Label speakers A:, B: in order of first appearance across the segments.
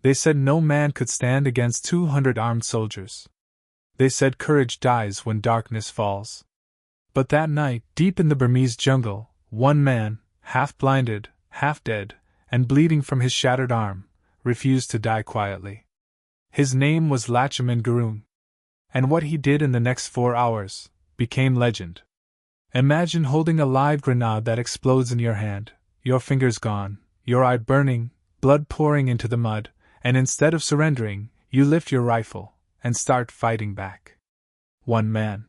A: They said no man could stand against 200 armed soldiers. They said courage dies when darkness falls. But that night, deep in the Burmese jungle, one man, half blinded, half dead, and bleeding from his shattered arm, refused to die quietly. His name was Lachhiman Gurung. And what he did in the next 4 hours became legend. Imagine holding a live grenade that explodes in your hand, your fingers gone, your eye burning, blood pouring into the mud, and instead of surrendering, you lift your rifle and start fighting back. One man.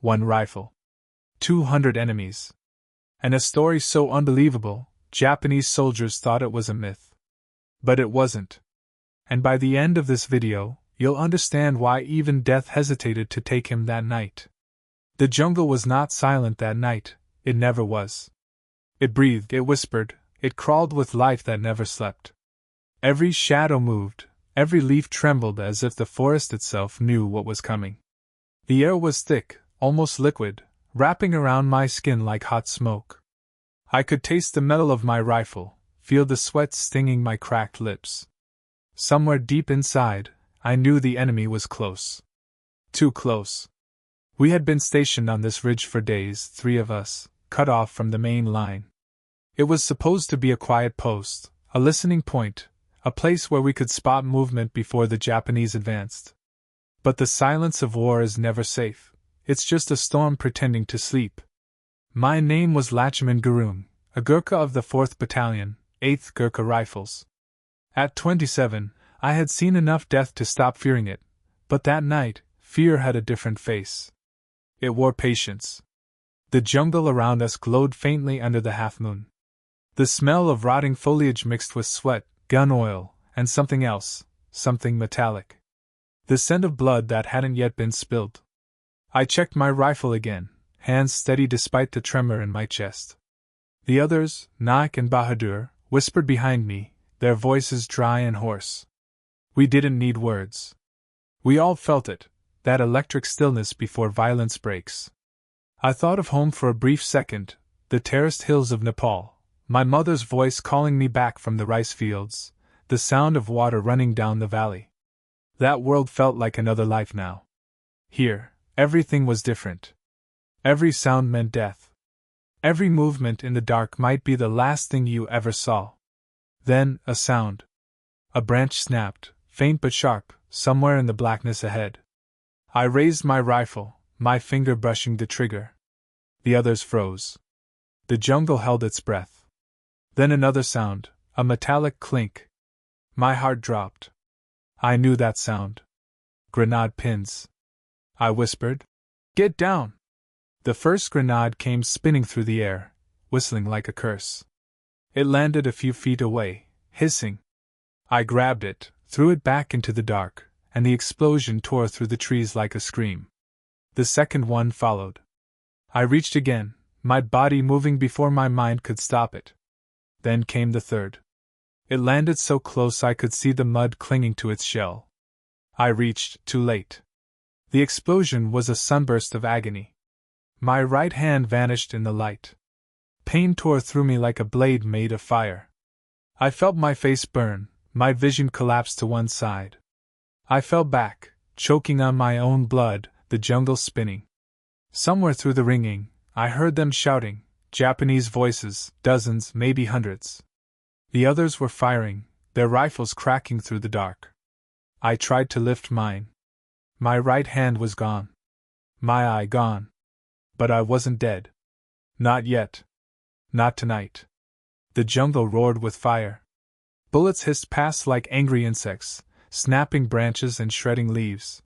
A: One rifle. 200 enemies. And a story so unbelievable, Japanese soldiers thought it was a myth. But it wasn't. And by the end of this video, you'll understand why even death hesitated to take him that night. The jungle was not silent that night, it never was. It breathed, it whispered, it crawled with life that never slept. Every shadow moved, every leaf trembled as if the forest itself knew what was coming. The air was thick, almost liquid, wrapping around my skin like hot smoke. I could taste the metal of my rifle, feel the sweat stinging my cracked lips. Somewhere deep inside, I knew the enemy was close. Too close. We had been stationed on this ridge for days, 3 of us, cut off from the main line. It was supposed to be a quiet post, a listening point, a place where we could spot movement before the Japanese advanced. But the silence of war is never safe. It's just a storm pretending to sleep. My name was Lachhiman Gurung, a Gurkha of the 4th Battalion, 8th Gurkha Rifles. At 27, I had seen enough death to stop fearing it, but that night, fear had a different face. It wore patience. The jungle around us glowed faintly under the half-moon. The smell of rotting foliage mixed with sweat, gun oil, and something else, something metallic. The scent of blood that hadn't yet been spilled. I checked my rifle again, hands steady despite the tremor in my chest. The others, Naik and Bahadur, whispered behind me, their voices dry and hoarse. We didn't need words. We all felt it, that electric stillness before violence breaks. I thought of home for a brief second, the terraced hills of Nepal, my mother's voice calling me back from the rice fields, the sound of water running down the valley. That world felt like another life now. Here, everything was different. Every sound meant death. Every movement in the dark might be the last thing you ever saw. Then, a sound. A branch snapped, faint but sharp, somewhere in the blackness ahead. I raised my rifle, my finger brushing the trigger. The others froze. The jungle held its breath. Then another sound, a metallic clink. My heart dropped. I knew that sound. Grenade pins. I whispered, "Get down!" The first grenade came spinning through the air, whistling like a curse. It landed a few feet away, hissing. I grabbed it, threw it back into the dark, and the explosion tore through the trees like a scream. The second one followed. I reached again, my body moving before my mind could stop it. Then came the third. It landed so close I could see the mud clinging to its shell. I reached, too late. The explosion was a sunburst of agony. My right hand vanished in the light. Pain tore through me like a blade made of fire. I felt my face burn, my vision collapsed to one side. I fell back, choking on my own blood, the jungle spinning. Somewhere through the ringing, I heard them shouting, Japanese voices, dozens, maybe hundreds. The others were firing, their rifles cracking through the dark. I tried to lift mine. My right hand was gone. My eye gone. But I wasn't dead. Not yet. Not tonight. The jungle roared with fire. Bullets hissed past like angry insects, snapping branches and shredding leaves.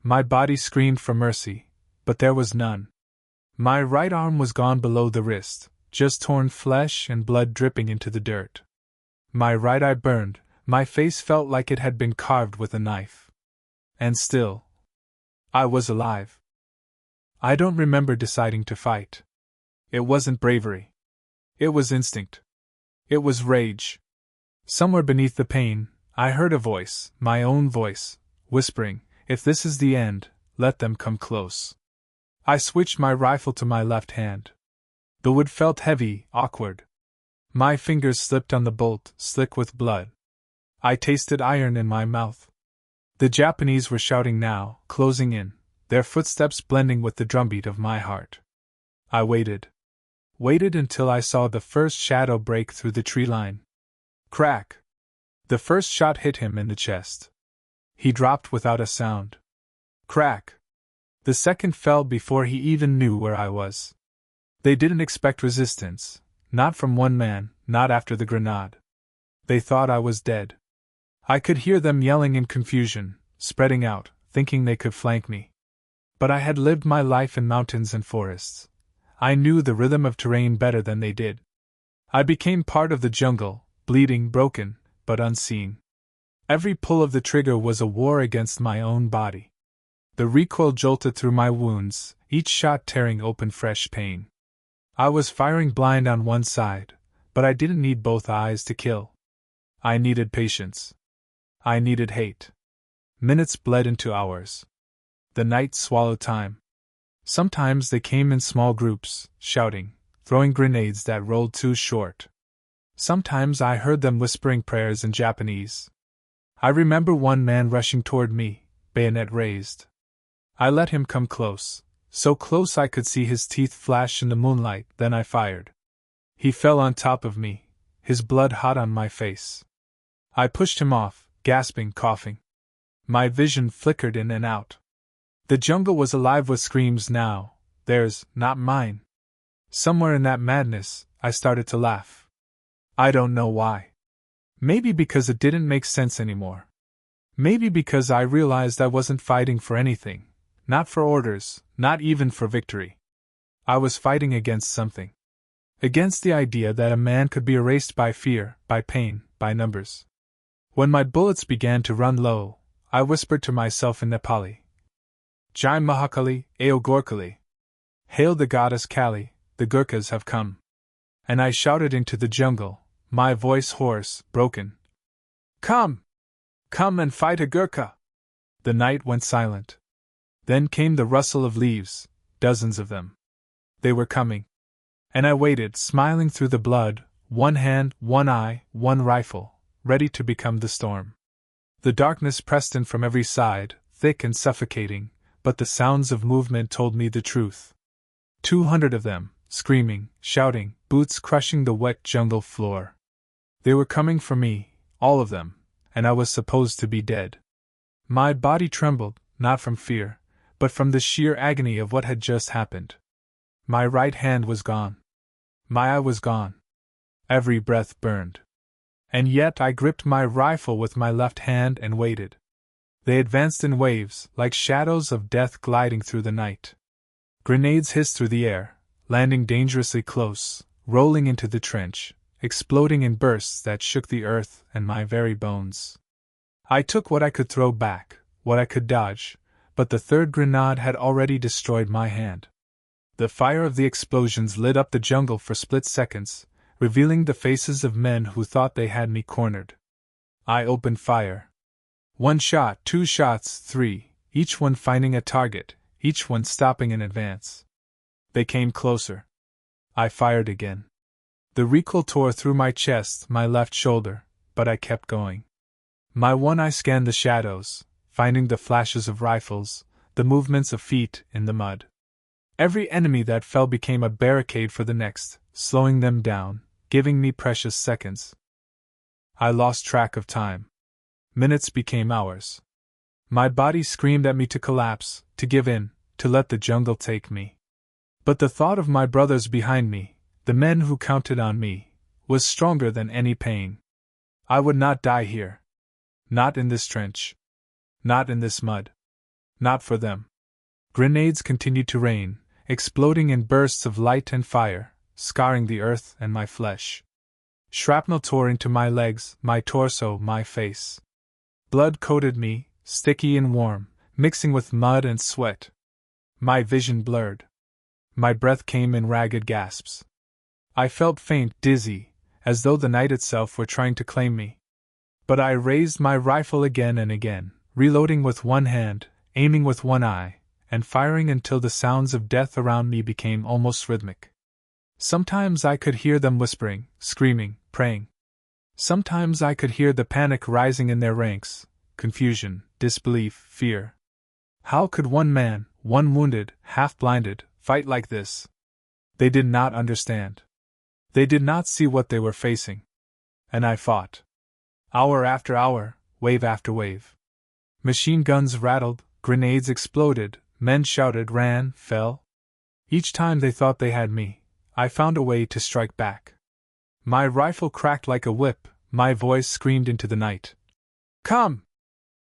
A: My body screamed for mercy, but there was none. My right arm was gone below the wrist, just torn flesh and blood dripping into the dirt. My right eye burned, my face felt like it had been carved with a knife. And still, I was alive. I don't remember deciding to fight. It wasn't bravery. It was instinct. It was rage. Somewhere beneath the pain, I heard a voice, my own voice, whispering, "If this is the end, let them come close." I switched my rifle to my left hand. The wood felt heavy, awkward. My fingers slipped on the bolt, slick with blood. I tasted iron in my mouth. The Japanese were shouting now, closing in, their footsteps blending with the drumbeat of my heart. I waited. Waited until I saw the first shadow break through the tree line. Crack! The first shot hit him in the chest. He dropped without a sound. Crack! The second fell before he even knew where I was. They didn't expect resistance, not from one man, not after the grenade. They thought I was dead. I could hear them yelling in confusion, spreading out, thinking they could flank me. But I had lived my life in mountains and forests. I knew the rhythm of terrain better than they did. I became part of the jungle, bleeding, broken, but unseen. Every pull of the trigger was a war against my own body. The recoil jolted through my wounds, each shot tearing open fresh pain. I was firing blind on one side, but I didn't need both eyes to kill. I needed patience. I needed hate. Minutes bled into hours. The night swallowed time. Sometimes they came in small groups, shouting, throwing grenades that rolled too short. Sometimes I heard them whispering prayers in Japanese. I remember one man rushing toward me, bayonet raised. I let him come close, so close I could see his teeth flash in the moonlight, then I fired. He fell on top of me, his blood hot on my face. I pushed him off, gasping, coughing. My vision flickered in and out. The jungle was alive with screams now, theirs, not mine. Somewhere in that madness, I started to laugh. I don't know why. Maybe because it didn't make sense anymore. Maybe because I realized I wasn't fighting for anything, not for orders, not even for victory. I was fighting against something. Against the idea that a man could be erased by fear, by pain, by numbers. When my bullets began to run low, I whispered to myself in Nepali, Jai Mahakali, Ao Gorkali. Hail the goddess Kali, the Gurkhas have come. And I shouted into the jungle, my voice hoarse, broken. Come! Come and fight a Gurkha! The night went silent. Then came the rustle of leaves, dozens of them. They were coming. And I waited, smiling through the blood, one hand, one eye, one rifle, ready to become the storm. The darkness pressed in from every side, thick and suffocating, but the sounds of movement told me the truth. 200 of them, screaming, shouting, boots crushing the wet jungle floor. They were coming for me, all of them, and I was supposed to be dead. My body trembled, not from fear, but from the sheer agony of what had just happened. My right hand was gone. My eye was gone. Every breath burned. And yet I gripped my rifle with my left hand and waited. They advanced in waves, like shadows of death gliding through the night. Grenades hissed through the air, landing dangerously close, rolling into the trench, exploding in bursts that shook the earth and my very bones. I took what I could throw back, what I could dodge, but the third grenade had already destroyed my hand. The fire of the explosions lit up the jungle for split seconds, revealing the faces of men who thought they had me cornered. I opened fire. 1 shot, 2 shots, 3, each one finding a target, each one stopping in advance. They came closer. I fired again. The recoil tore through my chest, my left shoulder, but I kept going. My one eye scanned the shadows, finding the flashes of rifles, the movements of feet in the mud. Every enemy that fell became a barricade for the next, slowing them down, giving me precious seconds. I lost track of time. Minutes became hours. My body screamed at me to collapse, to give in, to let the jungle take me. But the thought of my brothers behind me, the men who counted on me, was stronger than any pain. I would not die here. Not in this trench. Not in this mud. Not for them. Grenades continued to rain, exploding in bursts of light and fire, scarring the earth and my flesh. Shrapnel tore into my legs, my torso, my face. Blood coated me, sticky and warm, mixing with mud and sweat. My vision blurred. My breath came in ragged gasps. I felt faint, dizzy, as though the night itself were trying to claim me. But I raised my rifle again and again, reloading with one hand, aiming with one eye, and firing until the sounds of death around me became almost rhythmic. Sometimes I could hear them whispering, screaming, praying. Sometimes I could hear the panic rising in their ranks, confusion, disbelief, fear. How could one man, one wounded, half-blinded, fight like this? They did not understand. They did not see what they were facing. And I fought. Hour after hour, wave after wave. Machine guns rattled, grenades exploded, men shouted, ran, fell. Each time they thought they had me, I found a way to strike back. My rifle cracked like a whip, my voice screamed into the night. Come!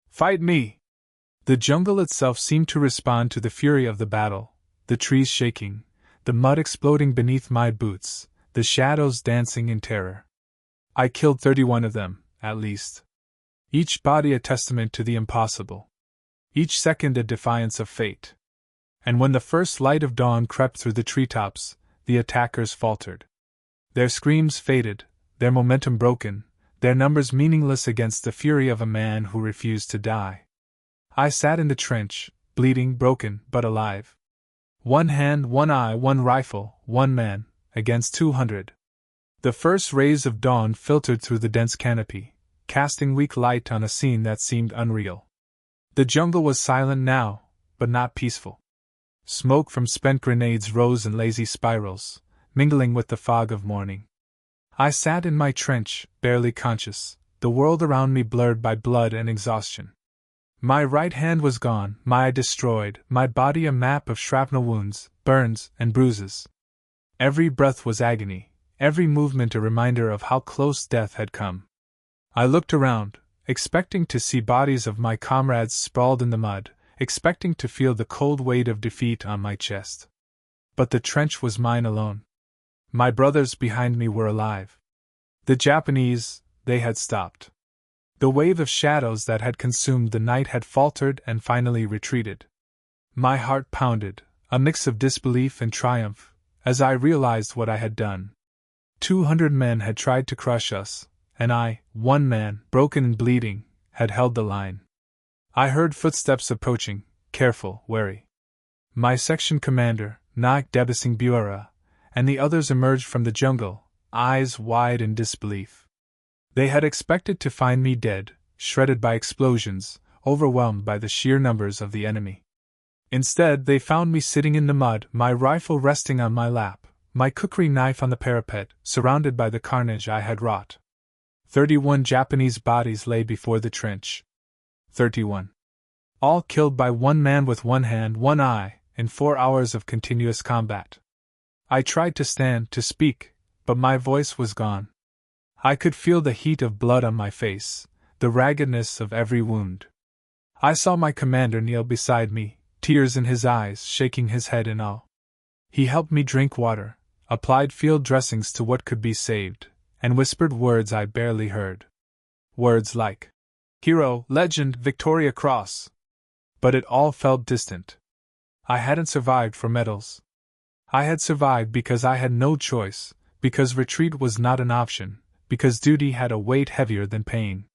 A: Fight me! The jungle itself seemed to respond to the fury of the battle, the trees shaking, the mud exploding beneath my boots, the shadows dancing in terror. I killed 31 of them, at least. Each body a testament to the impossible. Each second a defiance of fate. And when the first light of dawn crept through the treetops, the attackers faltered. Their screams faded, their momentum broken, their numbers meaningless against the fury of a man who refused to die. I sat in the trench, bleeding, broken, but alive. One hand, one eye, one rifle, one man, against 200. The first rays of dawn filtered through the dense canopy, casting weak light on a scene that seemed unreal. The jungle was silent now, but not peaceful. Smoke from spent grenades rose in lazy spirals, mingling with the fog of morning. I sat in my trench, barely conscious, the world around me blurred by blood and exhaustion. My right hand was gone, my eye destroyed, my body a map of shrapnel wounds, burns, and bruises. Every breath was agony, every movement a reminder of how close death had come. I looked around, expecting to see bodies of my comrades sprawled in the mud, expecting to feel the cold weight of defeat on my chest. But the trench was mine alone. My brothers behind me were alive. The Japanese, they had stopped. The wave of shadows that had consumed the night had faltered and finally retreated. My heart pounded, a mix of disbelief and triumph, as I realized what I had done. 200 men had tried to crush us, and I, one man, broken and bleeding, had held the line. I heard footsteps approaching, careful, wary. My section commander, WWII, and the others emerged from the jungle, eyes wide in disbelief. They had expected to find me dead, shredded by explosions, overwhelmed by the sheer numbers of the enemy. Instead, they found me sitting in the mud, my rifle resting on my lap, my cookery knife on the parapet, surrounded by the carnage I had wrought. 31 Japanese bodies lay before the trench. 31. All killed by one man with one hand, one eye, in 4 hours of continuous combat. I tried to stand, to speak, but my voice was gone. I could feel the heat of blood on my face, the raggedness of every wound. I saw my commander kneel beside me, tears in his eyes, shaking his head in awe. He helped me drink water, applied field dressings to what could be saved, and whispered words I barely heard. Words like hero, legend, Victoria Cross. But it all felt distant. I hadn't survived for medals. I had survived because I had no choice, because retreat was not an option, because duty had a weight heavier than pain.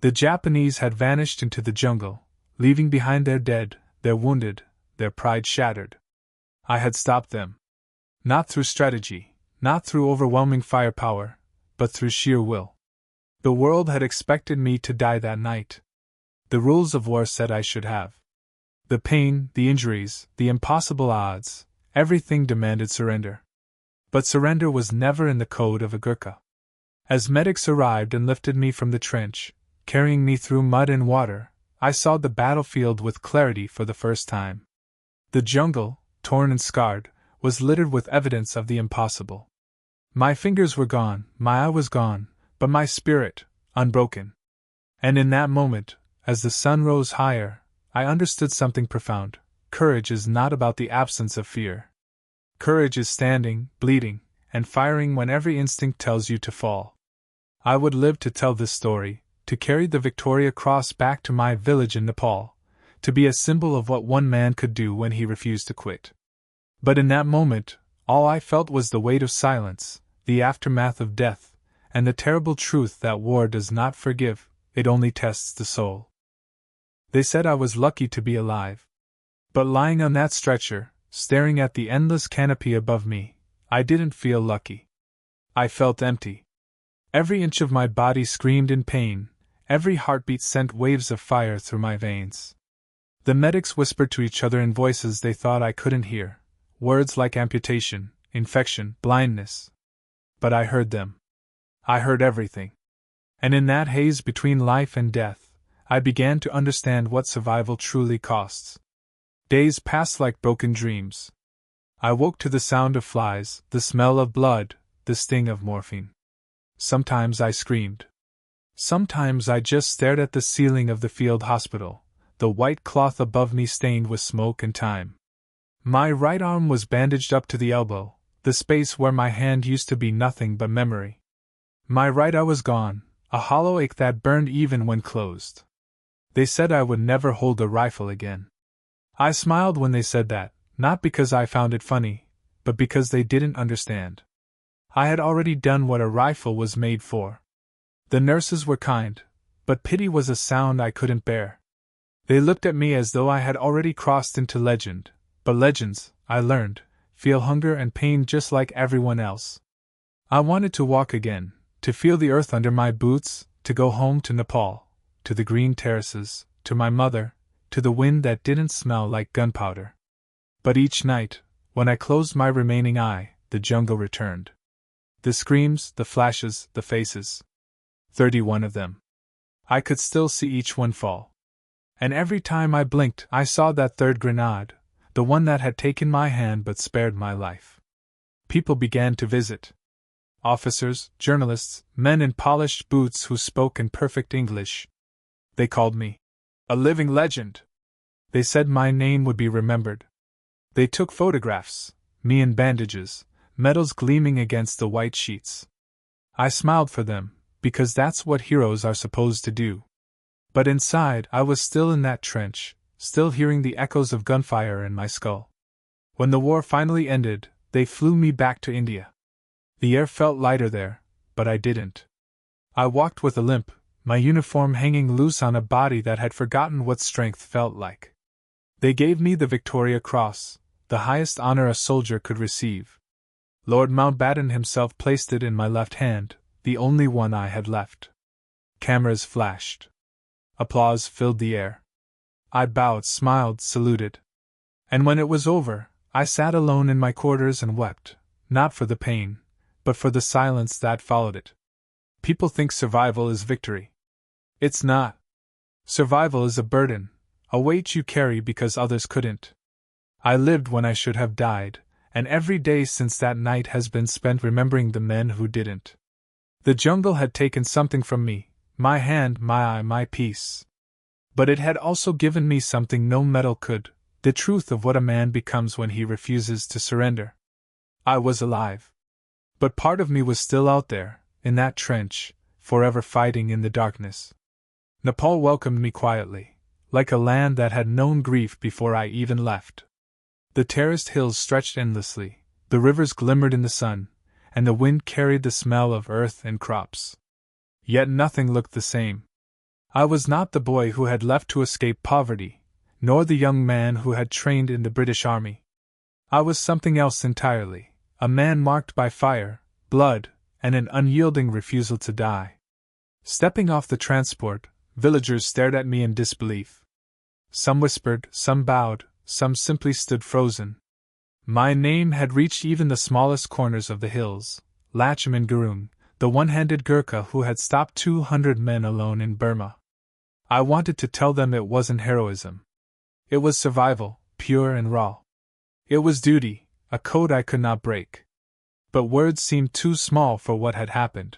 A: The Japanese had vanished into the jungle, leaving behind their dead, their wounded, their pride shattered. I had stopped them. Not through strategy, not through overwhelming firepower, but through sheer will. The world had expected me to die that night. The rules of war said I should have. The pain, the injuries, the impossible odds, everything demanded surrender. But surrender was never in the code of a Gurkha. As medics arrived and lifted me from the trench, carrying me through mud and water, I saw the battlefield with clarity for the first time. The jungle, torn and scarred, was littered with evidence of the impossible. My fingers were gone, my eye was gone, but my spirit, unbroken. And in that moment, as the sun rose higher, I understood something profound. Courage is not about the absence of fear. Courage is standing, bleeding, and firing when every instinct tells you to fall. I would live to tell this story, to carry the Victoria Cross back to my village in Nepal, to be a symbol of what one man could do when he refused to quit. But in that moment, all I felt was the weight of silence, the aftermath of death, and the terrible truth that war does not forgive, it only tests the soul. They said I was lucky to be alive. But lying on that stretcher, staring at the endless canopy above me, I didn't feel lucky. I felt empty. Every inch of my body screamed in pain, every heartbeat sent waves of fire through my veins. The medics whispered to each other in voices they thought I couldn't hear, words like amputation, infection, blindness. But I heard them. I heard everything. And in that haze between life and death, I began to understand what survival truly costs. Days passed like broken dreams. I woke to the sound of flies, the smell of blood, the sting of morphine. Sometimes I screamed. Sometimes I just stared at the ceiling of the field hospital, the white cloth above me stained with smoke and time. My right arm was bandaged up to the elbow, the space where my hand used to be nothing but memory. My right eye was gone, a hollow ache that burned even when closed. They said I would never hold a rifle again. I smiled when they said that, not because I found it funny, but because they didn't understand. I had already done what a rifle was made for. The nurses were kind, but pity was a sound I couldn't bear. They looked at me as though I had already crossed into legend, but legends, I learned, feel hunger and pain just like everyone else. I wanted to walk again, to feel the earth under my boots, to go home to Nepal, to the green terraces, to my mother, to the wind that didn't smell like gunpowder. But each night, when I closed my remaining eye, the jungle returned. The screams, the flashes, the faces. 31 of them. I could still see each one fall. And every time I blinked, I saw that third grenade, the one that had taken my hand but spared my life. People began to visit. Officers, journalists, men in polished boots who spoke in perfect English. They called me a living legend. They said my name would be remembered. They took photographs, me in bandages, medals gleaming against the white sheets. I smiled for them, because that's what heroes are supposed to do. But inside, I was still in that trench, still hearing the echoes of gunfire in my skull. When the war finally ended, they flew me back to India. The air felt lighter there, but I didn't. I walked with a limp, my uniform hanging loose on a body that had forgotten what strength felt like. They gave me the Victoria Cross, the highest honor a soldier could receive. Lord Mountbatten himself placed it in my left hand, the only one I had left. Cameras flashed. Applause filled the air. I bowed, smiled, saluted. And when it was over, I sat alone in my quarters and wept, not for the pain, but for the silence that followed it. People think survival is victory. It's not. Survival is a burden, a weight you carry because others couldn't. I lived when I should have died, and every day since that night has been spent remembering the men who didn't. The jungle had taken something from me, my hand, my eye, my peace. But it had also given me something no metal could, the truth of what a man becomes when he refuses to surrender. I was alive. But part of me was still out there, in that trench, forever fighting in the darkness. Nepal welcomed me quietly, like a land that had known grief before I even left. The terraced hills stretched endlessly, the rivers glimmered in the sun, and the wind carried the smell of earth and crops. Yet nothing looked the same. I was not the boy who had left to escape poverty, nor the young man who had trained in the British Army. I was something else entirely, a man marked by fire, blood, and an unyielding refusal to die. Stepping off the transport, villagers stared at me in disbelief. Some whispered, some bowed, some simply stood frozen. My name had reached even the smallest corners of the hills. Lachhiman Gurung, the one-handed Gurkha who had stopped 200 men alone in Burma. I wanted to tell them it wasn't heroism. It was survival, pure and raw. It was duty, a code I could not break. But words seemed too small for what had happened.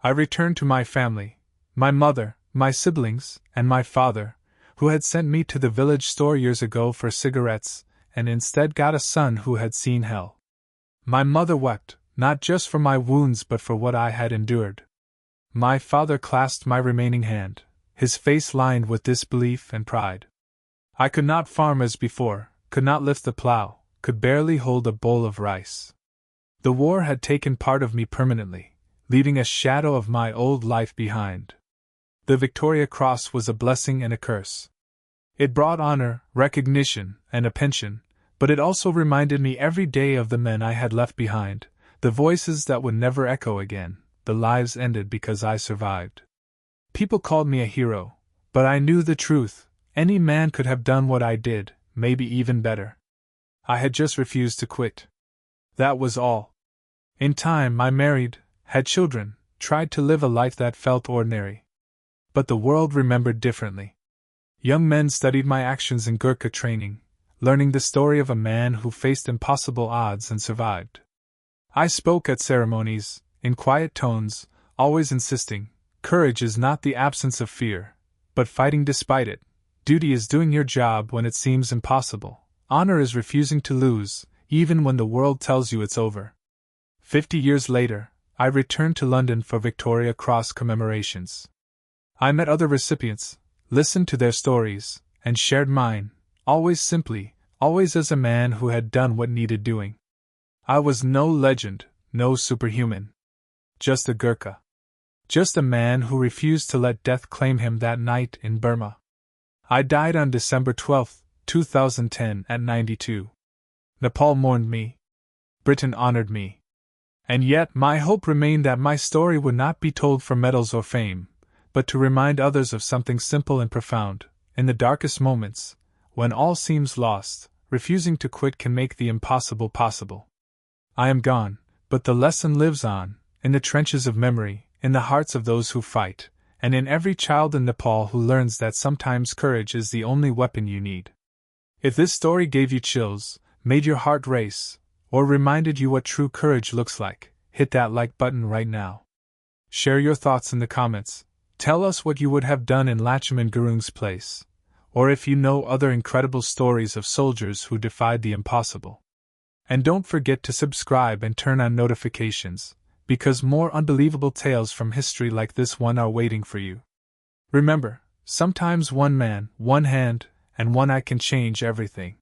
A: I returned to my family, my mother, my siblings, and my father, who had sent me to the village store years ago for cigarettes, and instead got a son who had seen hell. My mother wept, not just for my wounds but for what I had endured. My father clasped my remaining hand, his face lined with disbelief and pride. I could not farm as before, could not lift the plow, could barely hold a bowl of rice. The war had taken part of me permanently, leaving a shadow of my old life behind. The Victoria Cross was a blessing and a curse. It brought honor, recognition, and a pension, but it also reminded me every day of the men I had left behind, the voices that would never echo again, the lives ended because I survived. People called me a hero, but I knew the truth. Any man could have done what I did, maybe even better. I had just refused to quit. That was all. In time, I married, had children, tried to live a life that felt ordinary. But the world remembered differently. Young men studied my actions in Gurkha training, learning the story of a man who faced impossible odds and survived. I spoke at ceremonies, in quiet tones, always insisting, courage is not the absence of fear, but fighting despite it. Duty is doing your job when it seems impossible. Honor is refusing to lose, even when the world tells you it's over. 50 years later, I returned to London for Victoria Cross commemorations. I met other recipients, listened to their stories, and shared mine, always simply, always as a man who had done what needed doing. I was no legend, no superhuman. Just a Gurkha. Just a man who refused to let death claim him that night in Burma. I died on December 12, 2010 at 92. Nepal mourned me. Britain honored me. And yet my hope remained that my story would not be told for medals or fame, but to remind others of something simple and profound. In the darkest moments, when all seems lost, refusing to quit can make the impossible possible. I am gone, but the lesson lives on, in the trenches of memory, in the hearts of those who fight, and in every child in Nepal who learns that sometimes courage is the only weapon you need. If this story gave you chills, made your heart race, or reminded you what true courage looks like, hit that like button right now. Share your thoughts in the comments. Tell us what you would have done in Lachhiman Gurung's place, or if you know other incredible stories of soldiers who defied the impossible. And don't forget to subscribe and turn on notifications, because more unbelievable tales from history like this one are waiting for you. Remember, sometimes one man, one hand, and one eye can change everything.